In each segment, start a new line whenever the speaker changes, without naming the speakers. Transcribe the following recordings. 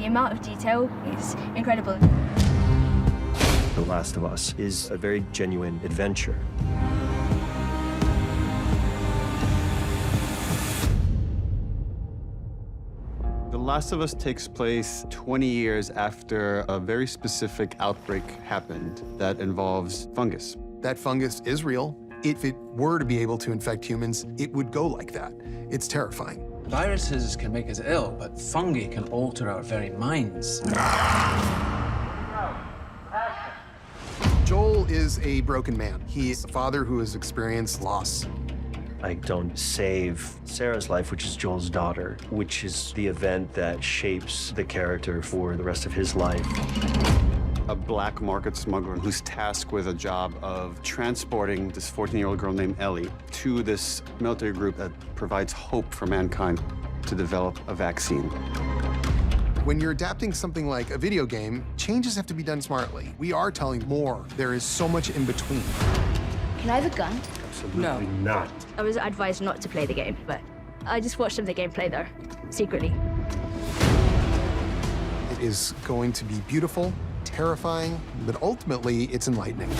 The amount of detail is incredible.
The Last of Us is a very genuine adventure.
The Last of Us takes place 20 years after a very specific outbreak happened that involves fungus.
That fungus is real. If it were to be able to infect humans, it would go like that. It's terrifying.
Viruses can make us ill, but fungi can alter our very minds.
Joel is a broken man. He is a father who has experienced loss.
I don't save Sarah's life, which is Joel's daughter, which is the event that shapes the character for the rest of his life.
A black market smuggler who's tasked with a job of transporting this 14-year-old girl named Ellie to this military group that provides hope for mankind to develop a vaccine.
When you're adapting something like a video game, changes have to be done smartly. We are telling more. There is so much in between.
Can I have a gun?
Absolutely not.
I was advised not to play the game, but I just watched some of the gameplay there, secretly.
It is going to be beautiful, terrifying, but ultimately it's enlightening.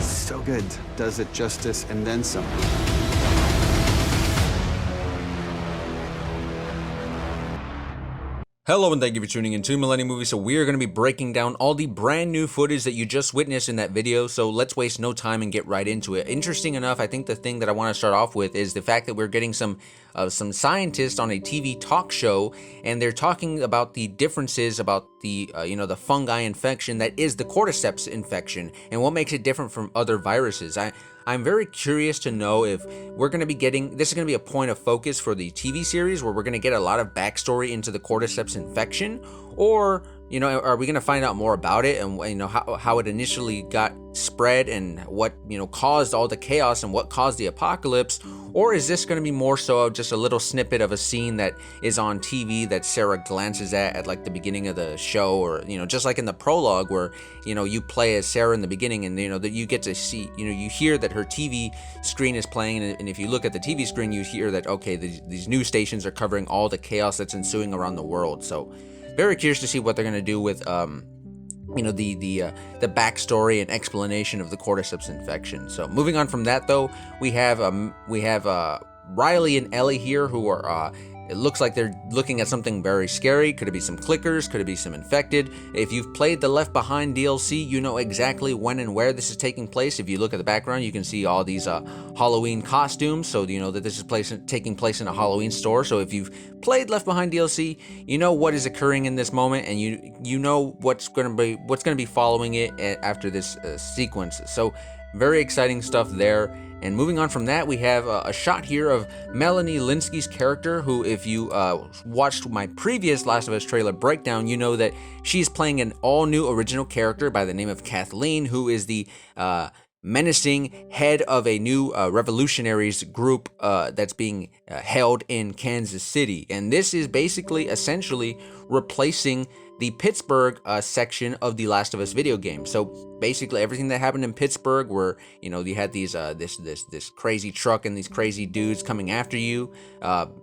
So good. Does it justice and then some.
Hello and thank you for tuning in to Millennium Movies. So we are going to be breaking down all the brand new footage that you just witnessed in that video. So let's waste no time and get right into it. Interesting enough, I think the thing that I want to start off with is the fact that we're getting some scientists on a TV talk show, and they're talking about the differences about the the fungi infection that is the cordyceps infection and what makes it different from other viruses. I'm very curious to know if we're going to be getting, this is going to be a point of focus for the TV series where we're going to get a lot of backstory into the cordyceps infection, or, are we going to find out more about it and, how it initially got spread and what, caused all the chaos and what caused the apocalypse? Or is this going to be more so just a little snippet of a scene that is on TV that Sarah glances at like the beginning of the show, or, just like in the prologue where, you play as Sarah in the beginning and, that you get to see, you hear that her TV screen is playing, and if you look at the TV screen, you hear that, okay, these news stations are covering all the chaos that's ensuing around the world. So very curious to see what they're going to do with, the backstory and explanation of the cordyceps infection. So moving on from that, though, we have Riley and Ellie here, who are it looks like they're looking at something very scary. Could it be some clickers? Could it be some infected? If you've played the Left Behind DLC, you know exactly when and where this is taking place. If you look at the background, you can see all these Halloween costumes, so you know that this is taking place in a Halloween store. So if you've played Left Behind DLC, you know what is occurring in this moment, and you know what's going to be following it after this sequence. So very exciting stuff there. And moving on from that, we have a shot here of Melanie Lynskey's character, who, if you watched my previous Last of Us trailer breakdown, you know that she's playing an all-new original character by the name of Kathleen, who is the menacing head of a new revolutionaries group that's being held in Kansas City. And this is basically, essentially, replacing the Pittsburgh section of the Last of Us video game. So basically everything that happened in Pittsburgh, where you had these this crazy truck and these crazy dudes coming after you,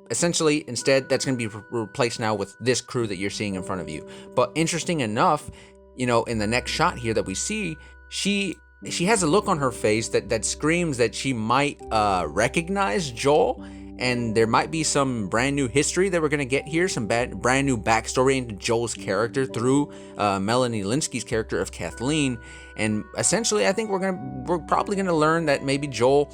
essentially instead that's going to be replaced now with this crew that you're seeing in front of you. But interesting enough, in the next shot here that we see, she has a look on her face that screams that she might recognize Joel. And there might be some brand new history that we're going to get here, some brand new backstory into Joel's character through Melanie Lynskey's character of Kathleen. And essentially, I think we're probably going to learn that maybe Joel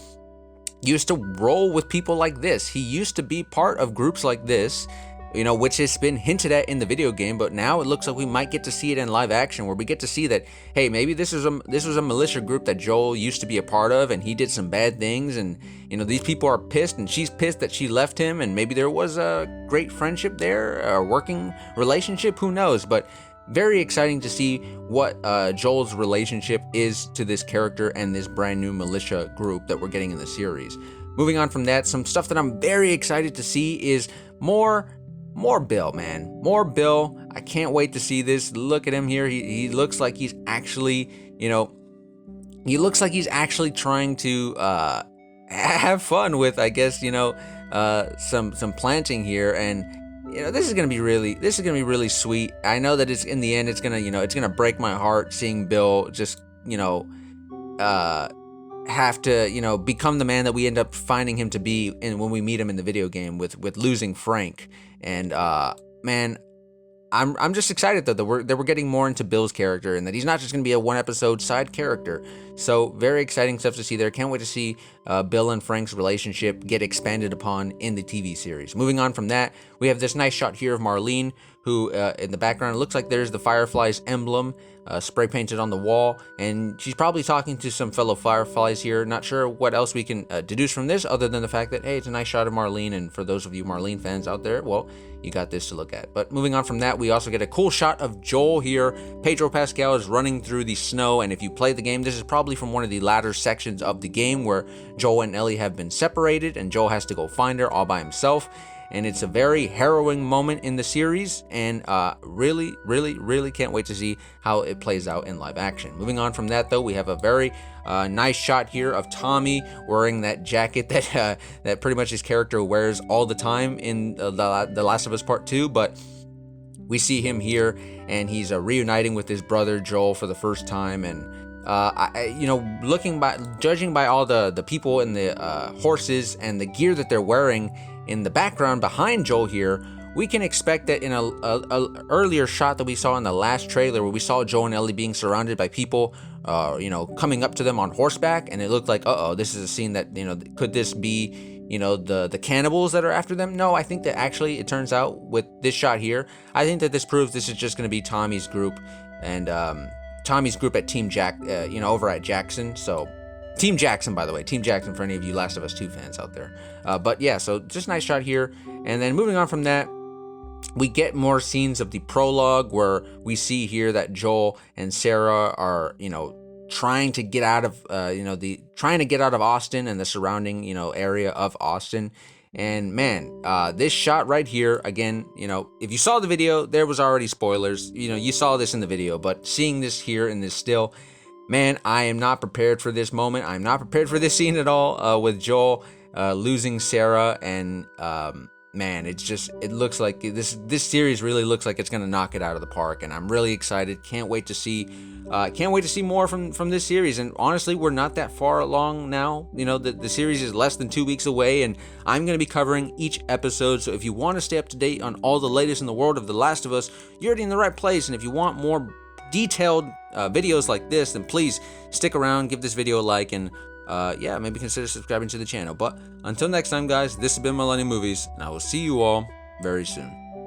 used to roll with people like this. He used to be part of groups like this, which has been hinted at in the video game, but now it looks like we might get to see it in live action, where we get to see that, hey, maybe this was a militia group that Joel used to be a part of, and he did some bad things, and these people are pissed, and she's pissed that she left him, and maybe there was a great friendship there, a working relationship, who knows? But very exciting to see what Joel's relationship is to this character and this brand new militia group that we're getting in the series. Moving on from that, some stuff that I'm very excited to see is more Bill, man. More Bill. I can't wait to see this. Look at him here. He looks like he's actually, he looks like he's actually trying to have fun with, I guess, some planting here. And this is gonna be really sweet. I know that it's in the end, it's gonna break my heart seeing Bill just have to become the man that we end up finding him to be when we meet him in the video game with losing Frank. And man, I'm just excited though that we're getting more into Bill's character and that he's not just gonna be a 1-episode side character. So very exciting stuff to see there. Can't wait to see Bill and Frank's relationship get expanded upon in the TV series. Moving on from that, we have this nice shot here of Marlene, who in the background, it looks like there's the Fireflies emblem spray painted on the wall, and she's probably talking to some fellow Fireflies here. Not sure what else we can deduce from this other than the fact that, hey, it's a nice shot of Marlene, and for those of you Marlene fans out there, well, you got this to look at. But moving on from that, we also get a cool shot of Joel here. Pedro Pascal is running through the snow, and if you play the game, this is probably from one of the latter sections of the game where Joel and Ellie have been separated, and Joel has to go find her all by himself. And it's a very harrowing moment in the series, and really, really, really can't wait to see how it plays out in live action. Moving on from that, though, we have a very nice shot here of Tommy wearing that jacket that pretty much his character wears all the time in The Last of Us Part 2, but we see him here, and he's reuniting with his brother Joel for the first time, and judging by all the people and the horses and the gear that they're wearing in the background behind Joel here, we can expect that in a earlier shot that we saw in the last trailer where we saw Joel and Ellie being surrounded by people, coming up to them on horseback, and it looked like, this is a scene that, could this be, the cannibals that are after them? No, I think that actually it turns out with this shot here, I think that this proves this is just going to be Tommy's group, and Tommy's group at Team Jack, over at Jackson. So Team Jackson, by the way, Team Jackson for any of you Last of Us 2 fans out there. But yeah, so just a nice shot here. And then moving on from that, we get more scenes of the prologue where we see here that Joel and Sarah are, trying to get out of, Austin and the surrounding, area of Austin. And man, this shot right here, again, if you saw the video, there was already spoilers. You saw this in the video, but seeing this here in this still, man, I am not prepared for this moment. I'm not prepared for this scene at all with Joel losing Sarah, and man, it looks like this series really looks like it's gonna knock it out of the park, and I'm really excited. Can't wait to see more from this series. And honestly, we're not that far along now. The series is less than 2 weeks away, and I'm gonna be covering each episode. So if you want to stay up to date on all the latest in the world of The Last of Us, you're already in the right place. And if you want more detailed videos like this, then please stick around, give this video a like, and maybe consider subscribing to the channel. But until next time, guys, this has been Millennium Movies, and I will see you all very soon.